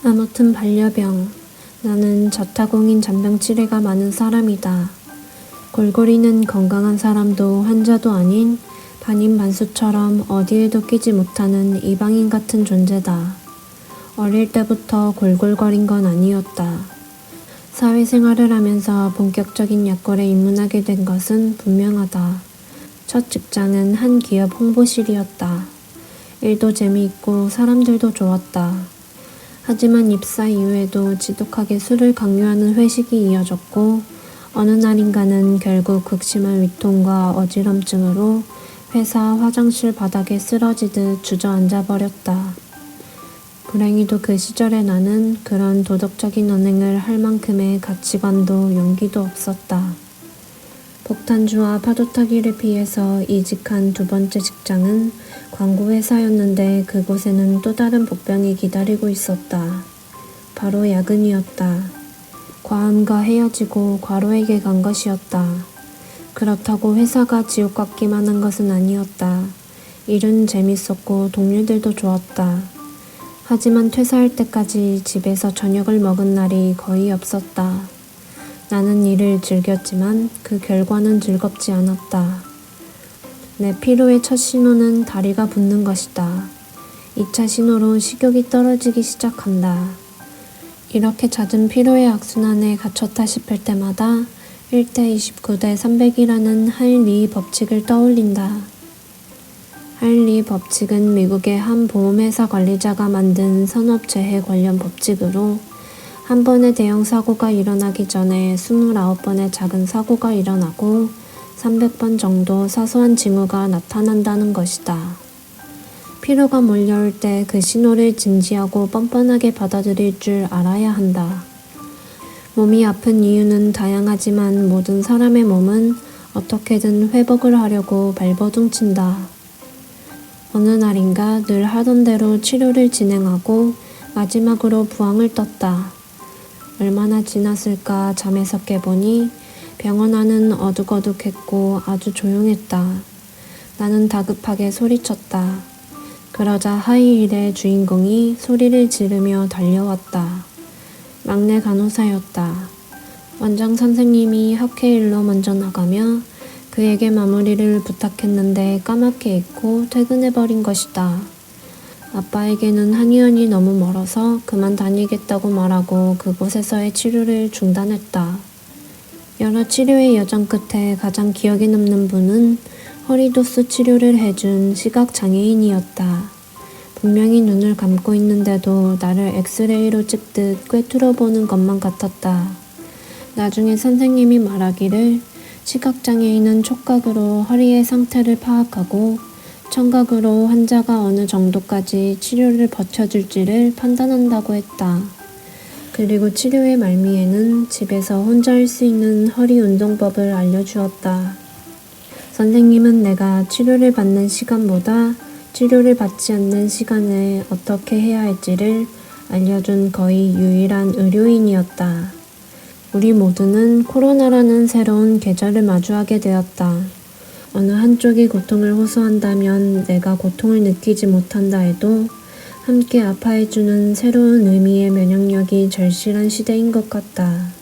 아무튼 반려병. 나는 자타공인 잔병치레가 많은 사람이다. 골골이는 건강한 사람도 환자도 아닌 반인반수처럼 어디에도 끼지 못하는 이방인 같은 존재다. 어릴 때부터 골골거린 건 아니었다. 사회생활을 하면서 본격적인 약골에 입문하게 된 것은 분명하다. 첫 직장은 한 기업 홍보실이었다. 일도 재미있고 사람들도 좋았다. 하지만 입사 이후에도 지독하게 술을 강요하는 회식이 이어졌고 어느 날인가는 결국 극심한 위통과 어지럼증으로 회사 화장실 바닥에 쓰러지듯 주저앉아 버렸다. 불행히도 그 시절의 나는 그런 도덕적인 언행을 할 만큼의 가치관도 용기도 없었다. 폭탄주와 파도타기를 피해서 이직한 두 번째 직장은 광고회사였는데 그곳에는 또 다른 복병이 기다리고 있었다. 바로 야근이었다. 과음과 헤어지고 과로에게 간 것이었다. 그렇다고 회사가 지옥 같기만 한 것은 아니었다. 일은 재밌었고 동료들도 좋았다. 하지만 퇴사할 때까지 집에서 저녁을 먹은 날이 거의 없었다. 나는 일을 즐겼지만 그 결과는 즐겁지 않았다. 내 피로의 첫 신호는 다리가 붓는 것이다. 2차 신호로 식욕이 떨어지기 시작한다. 이렇게 잦은 피로의 악순환에 갇혔다 싶을 때마다 1대 29대 300이라는 하일리 법칙을 떠올린다. 하일리 법칙은 미국의 한 보험회사 관리자가 만든 산업재해 관련 법칙으로 한 번의 대형 사고가 일어나기 전에 29번의 작은 사고가 일어나고 300번 정도 사소한 징후가 나타난다는 것이다. 피로가 몰려올 때 그 신호를 진지하고 뻔뻔하게 받아들일 줄 알아야 한다. 몸이 아픈 이유는 다양하지만 모든 사람의 몸은 어떻게든 회복을 하려고 발버둥친다. 어느 날인가 늘 하던 대로 치료를 진행하고 마지막으로 부항을 떴다. 얼마나 지났을까 잠에서 깨보니 병원 안은 어둑어둑했고 아주 조용했다. 나는 다급하게 소리쳤다. 그러자 하이힐의 주인공이 소리를 지르며 달려왔다. 막내 간호사였다. 원장 선생님이 학회일로 먼저 나가며 그에게 마무리를 부탁했는데 까맣게 잊고 퇴근해버린 것이다. 아빠에게는 한의원이 너무 멀어서 그만 다니겠다고 말하고 그곳에서의 치료를 중단했다. 여러 치료의 여정 끝에 가장 기억에 남는 분은 허리도스 치료를 해준 시각장애인이었다. 분명히 눈을 감고 있는데도 나를 엑스레이로 찍듯 꿰뚫어보는 것만 같았다. 나중에 선생님이 말하기를 시각장애인은 촉각으로 허리의 상태를 파악하고 청각으로 환자가 어느 정도까지 치료를 버텨줄지를 판단한다고 했다. 그리고 치료의 말미에는 집에서 혼자 할 수 있는 허리 운동법을 알려주었다. 선생님은 내가 치료를 받는 시간보다 치료를 받지 않는 시간에 어떻게 해야 할지를 알려준 거의 유일한 의료인이었다. 우리 모두는 코로나라는 새로운 계절을 마주하게 되었다. 어느 한쪽이 고통을 호소한다면 내가 고통을 느끼지 못한다 해도 함께 아파해주는 새로운 의미의 면역력이 절실한 시대인 것 같다.